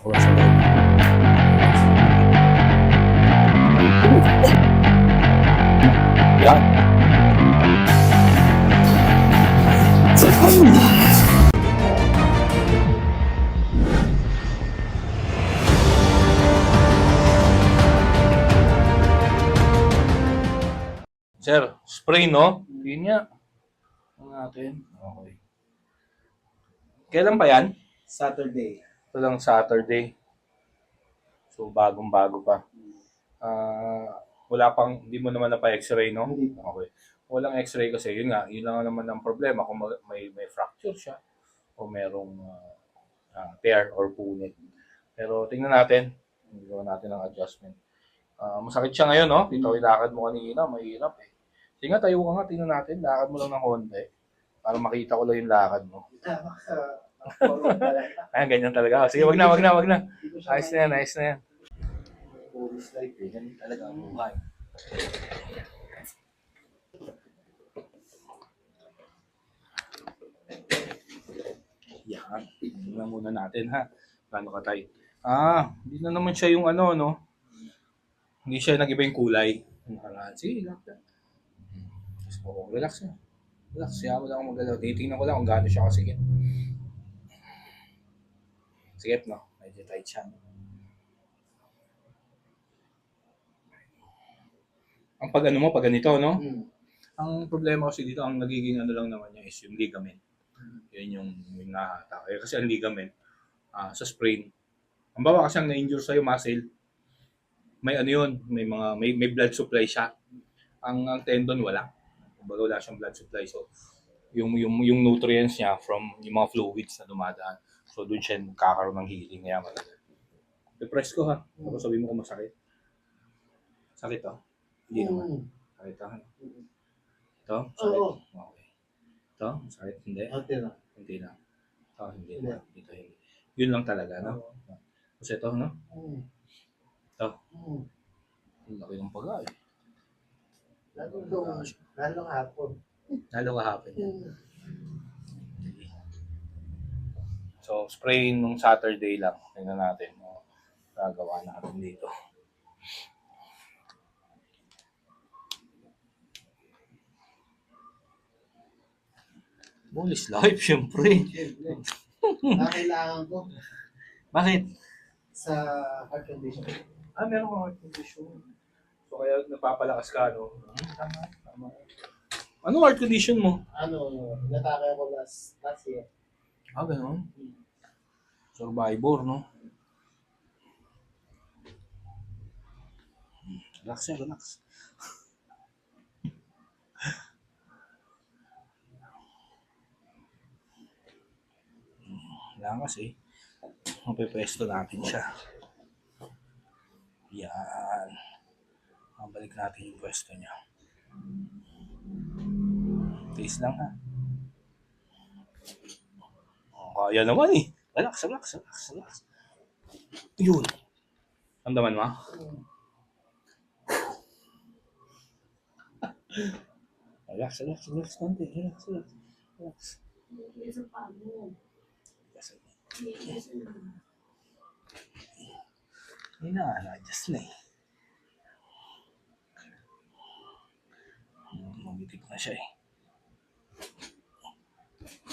Pasok lang sa loob. Yan. Sir, spray no? Yun nga. Ano natin? Okay. Kailan pa yan? Saturday. Ito lang Saturday. So, bagong-bago pa. Wala pang, hindi mo naman na pa x-ray, no? Hindi pa. Okay. Walang x-ray kasi, yun nga, yun lang naman ang problema kung may fracture siya o merong tear or punit. Pero tingnan natin. Gawin natin ang adjustment. Masakit siya ngayon, no? Ito, ilakad mo kanina, mahirap eh. Sige nga, tayo ka nga, tingnan natin. Lakad mo lang ng konti. Para makita ko lang yung lakad mo. Ayan, ganyan talaga. Sige, wag na. Ayos na yan. Police life eh. Ganyan talaga ang buhay. Yan. Tingnan muna natin ha. Paano ka tayo? Hindi na naman siya yung ano, no? Hindi siya nag-iba yung kulay. Sige, relax na. Relax, siya mo lang ako magalaw. Titingnan ko lang kung gaano siya kasigit. Sigit, no? Medyo tight siya. Ang pag ano mo, pag ganito, no? Ang problema kasi dito, ang nagiging ano lang naman niya is yung ligament. Yan yung nahata. Kasi ang ligament, sa sprain, ang bawa kasi ang na-injure sa'yo muscle, may ano yun, may blood supply siya. Ang tendon wala. Kumbaga wala siyang blood supply. So, yung nutrients niya from yung mga fluids na dumadaan. So, doon siya kakaroon ng healing. Kaya malaga. Depress ko ha. Tapos sabihin mo kung masakit. Sakit to? Hindi naman. Sakit to. Ito? Sakit? Okay. Ito? Sakit? Hindi? Hindi na. Ito? Hindi na. Dito hindi. Yun lang talaga, no? Kasi ito, no? Ito. Ang laki ng paga eh. Lalo hapon. Lalo kahapon yan. So, spray nung Saturday lang. Tingnan natin. Gagawa natin dito. Police life, syempre. Kailangan ko Bakit? sa heart condition. Meron kang heart condition. So, kaya napapalakas ka, no? Tama. Ano heart condition mo? Natake ako last year. Ganun. Survivor, no? Relax. Kailangan kasi, mapipwesto natin siya. Yan. Mabalik natin yung pwesto niya. Taste lang ha. Kaya naman eh. Relax. Yun. Andaman mo? Relax. Konti. Relax. Hindi na. Na-adjust na eh. Mabitik na siya eh.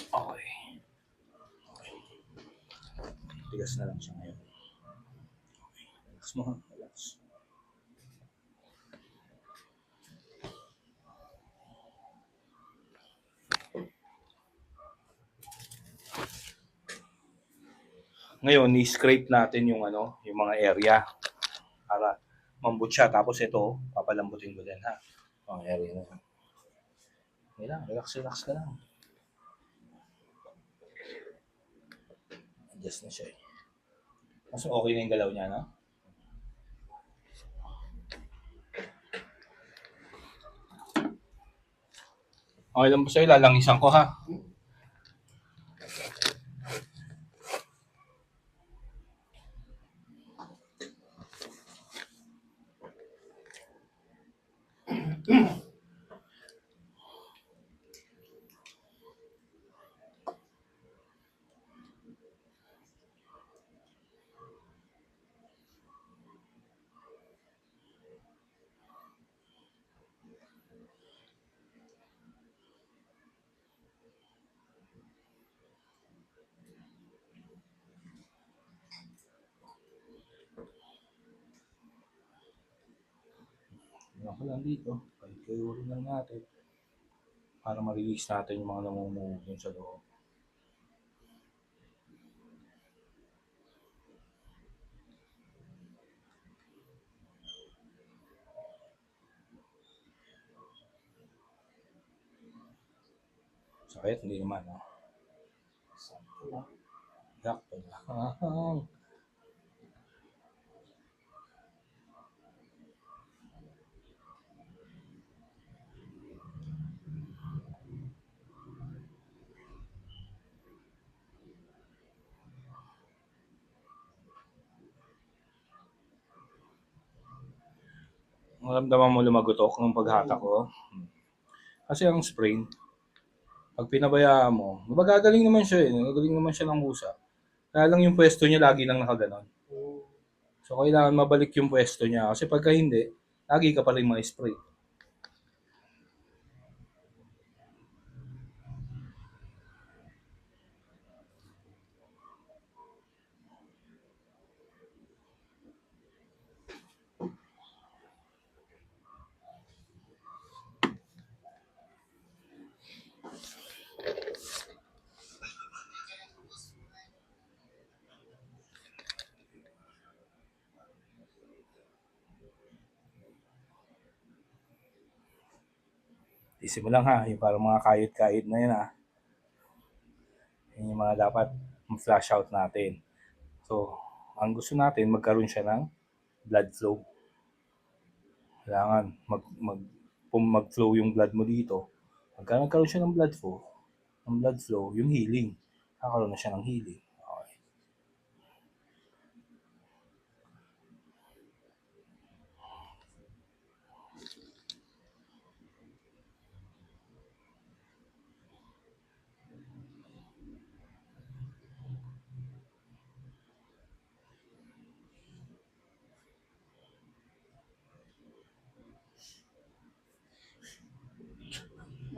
Okay. Tigas na lang siya ngayon. Okay. Relax mo ha. Relax. Ngayon, i-scrape natin yung yung mga area para mambut siya. Tapos ito, papalambutin ko din ha. Ang area na yun. Okay lang, relax ka lang. Adjust na siya eh. Mas okay na yung galaw niya, no? Okay lang po sa'yo, lalangisan ko ha. ko lang dito. Kayo rin lang natin. Para ma-release natin yung mga namumuo dun sa loob. Sakit? Hindi naman, no? Sakto lang. Sakto lang. Maramdaman mo lumagotok ng paghata ko. Kasi ang sprain, pag pinabayaan mo, magagaling naman siya eh. Magagaling naman siya ng husa. Kaya lang yung pwesto niya lagi lang nakaganon. So kailangan mabalik yung pwesto niya. Kasi pagka hindi, lagi ka pa rin ma-spray. Isip mo lang ha, yung parang mga kayod-kayod na yun ha. Yun yung mga dapat flash out natin. So, ang gusto natin, magkaroon siya ng blood flow. Kailangan mag-flow yung blood mo dito. Pagka nagkaroon siya ng blood flow, yung healing. Kakaroon na siya ng healing. Okay.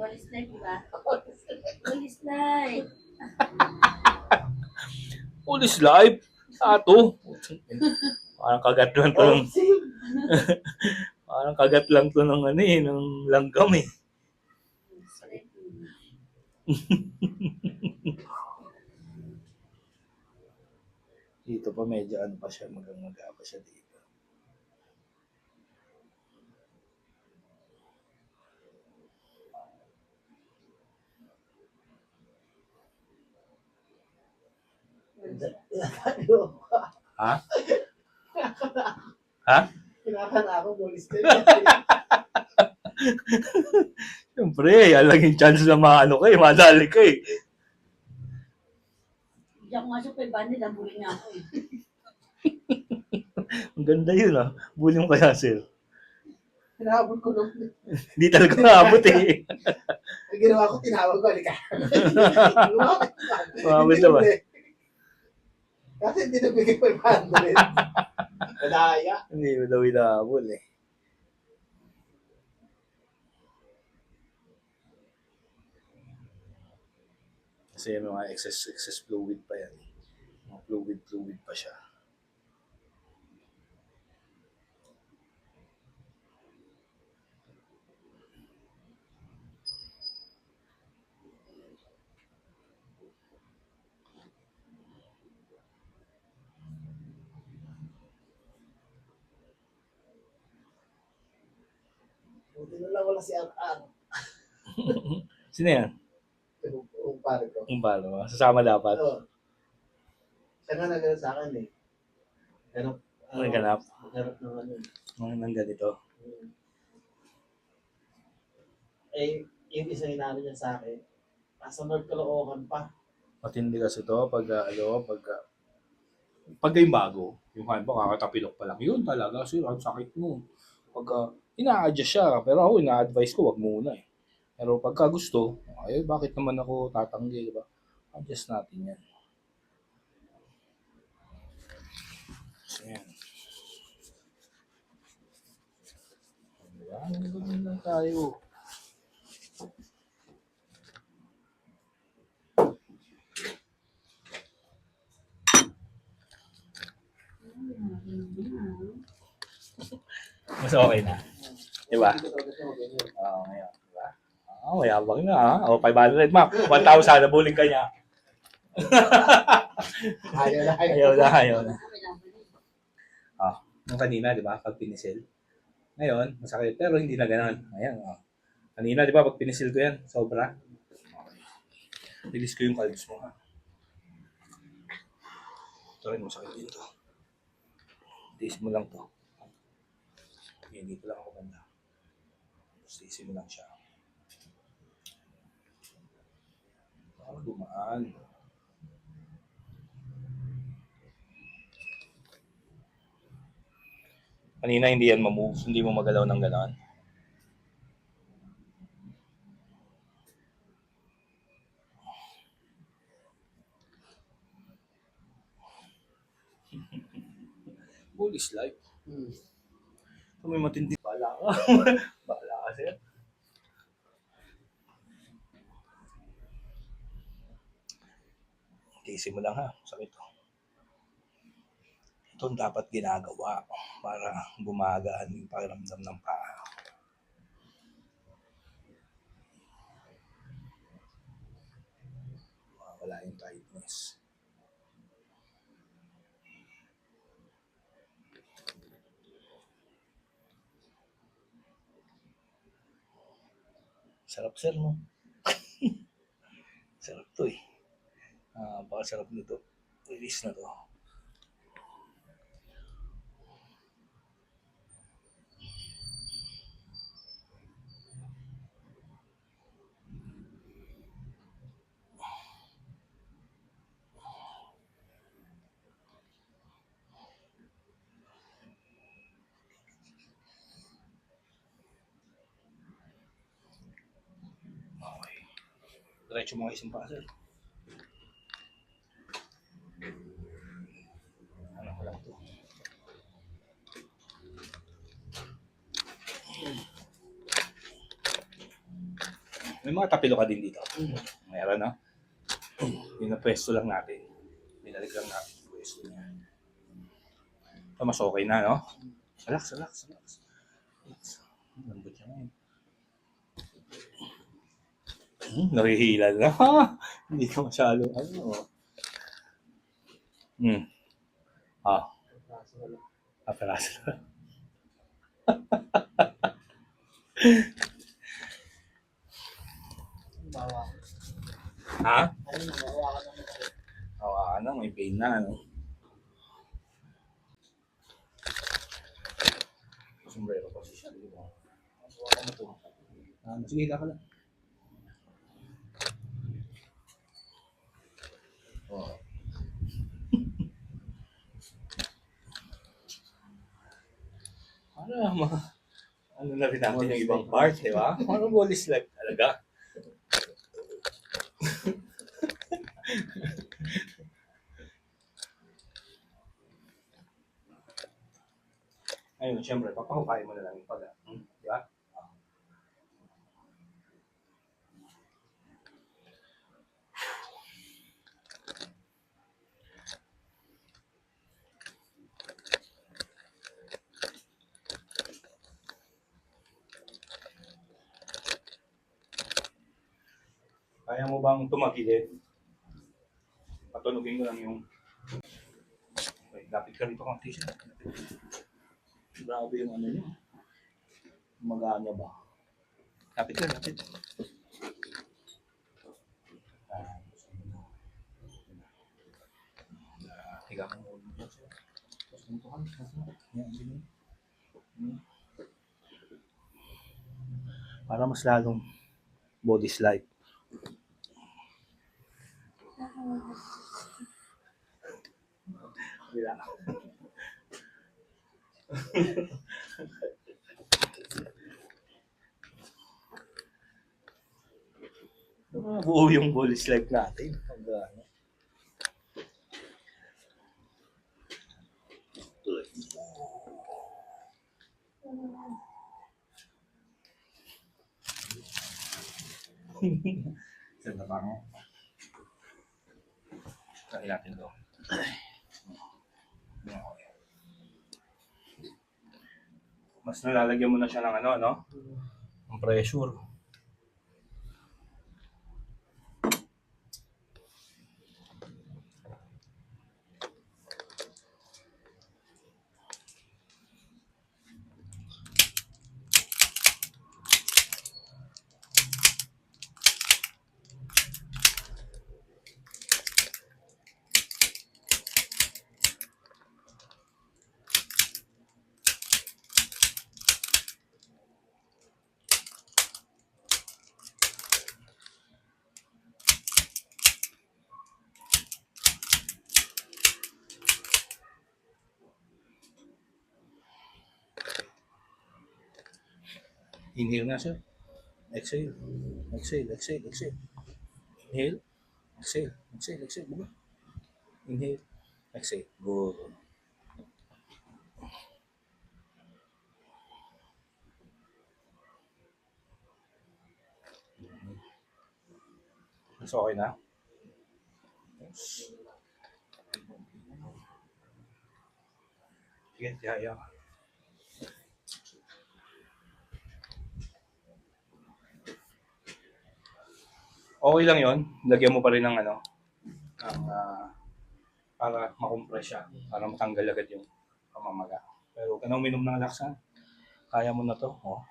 Walis life, diba? Walis life. Police live? Ato? Parang kagat lang to ng... Parang kagat lang to ng ano eh, ng langgam eh. Dito pa medyo ano pa siya, magang-maga pa siya dito. Ha? Ha? Kinakana ako, bolis ka. Siyempre, yan lang yung chance na maano ka eh, madali ka eh. Hindi ako nga siya pa ibanda, nabuli nga ako eh. Ang ganda yun ah. Bully mo kaya sir. Hinahabol ko nung... Hindi talaga maabot eh. Ang ginawa ko, tinawag ko, halika. Maabot naman. Kasi hindi nabigay 500. Madaya. Hindi mo daw inaabol eh. Kasi may mga excess fluid pa yan. Mga fluid pa siya. Buti na lang wala si RR. Sino yan? Yung pare ko. Kung paano? Sasama dapat. Oo. Siya nga nagano sa akin eh. Pero, Ano ganap? Naghanap ng ano. Nang ganito. Eh, yung isa inano niya sa akin, nasa North Caloocan pa. Matindi kasi to pag pag yung bago, yung kaya ba kakatapilok pa lang, yun talaga, sir, ang sakit mo. Pag ina-adjust siya, pero ako ina-advise ko, wag muna eh. Pero pagka gusto, ay bakit naman ako tatanggi, di ba? Adjust natin yan. So, yan. Diba? Ganun lang tayo. Mas okay na. Di ba? Hindi ko talaga siya mag-ganyan. Ngayon. Di ba? Mayabang na ha. 500 ma'am. 1,000 nabuling ka niya. Ayaw na, Ayaw na. Nung kanina, di ba? Pag pinisil. Ngayon, masakit. Pero hindi na gano'n. Ayan. Kanina, di ba? Pag pinisil ko yan, sobra. Bilis ko yung calves mo ha. Ito rin, masakit dito. Tiis mo lang to. Okay, dito lang ako banda. Tapos tiisin mo lang siya. Para gumaan. Kanina hindi yan mamove, hindi mo magalaw ng gano'n. Bull is life. Ito may matindi. Bala ka. Bala ka sir. Tiisin mo lang ha. Sakit to. Ito ang dapat ginagawa para gumagaan yung pakiramdam ng paa. Wala yung tightness. Sarap sir, no? Sarap to eh. Baka sarap nito. Release na to. Okay. Diretso mo kayo isang pa sir. Ano ko lang to. May mga tapilo ka din dito. Meron, no? Pinapwesto lang natin. Binalik lang natin yung pwesto niya. Ito, mas okay na, no? Relax. Lambot siya ngayon. Nakihila na. Hindi ka masyado, Peraso na. Bawa. Ha? Ayun, bawa ka naman. Hawakan na, may pain na, no? Sombrero position, di ba? Hawakan mo ito. Sige, ka lang. Ano na rin natin yung ibang part, di ba? Ano ball is life talaga? Ayun, siyempre, papahukayin mo na lang yung pag, di ba? Kaya mo bang tumagilid? Patunogin mo lang yung... Wait, lapit ka rito konti siya. Grabe yung ano niya. Magana ba? Lapit ka. Higa ka mo. Para mas lalong body slide. Wala. Buo yung body slide natin. Pag Sanda pa ako. Try natin to. Mas nalalagyan mo na siya ng ano, no? Ang pressure. Inhale na sir. Exhale. Exhale, exhale, exhale. Inhale. Exhale, exhale, exhale. Buka. Inhale. Exhale. Good. Mas okay na? Sige, tihaya ka. Okay lang yon. Lagyan mo pa rin ng ano, ng, para makompress siya, para matanggal agad yung pamamaga. Pero huwag ka na uminom ng laksa. Kaya mo na to. Oh.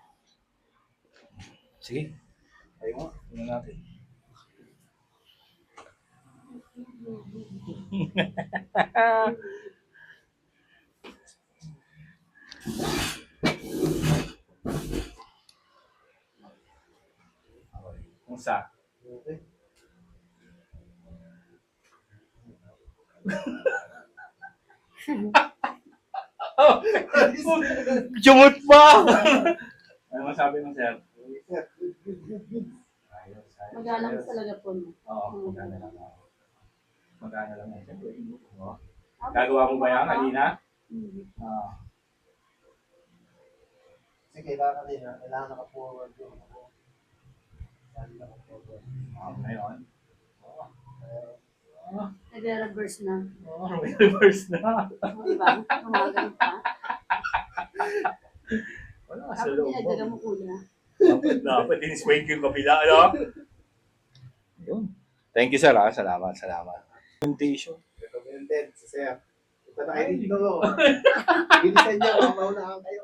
Sige. Ayaw mo. Tingnan natin. Okay. Kumusta? Okay. Jumot pa! Ano masabi mo, sir? Ayos, ayos. Magalang talaga po. Oo, magana lang. Magana lang yan. Siyempre, oh. Gagawa mo ba yan kanina? Oo. Kasi kailangan naka-forward yung ako. Kailangan naka-forward. Ngayon. Nag-reverse na. May reverse na. Diba? Umagang pa. Wala sa Tapos loob. dinagdagan mo kuya. Dapat in-swing yung kapila, ano? Yun. Thank you, sir. Salamat, salamat. Presentation. Recommended sa sir. Ito na kayo dito. Bilisan niyo, mamauna kayo.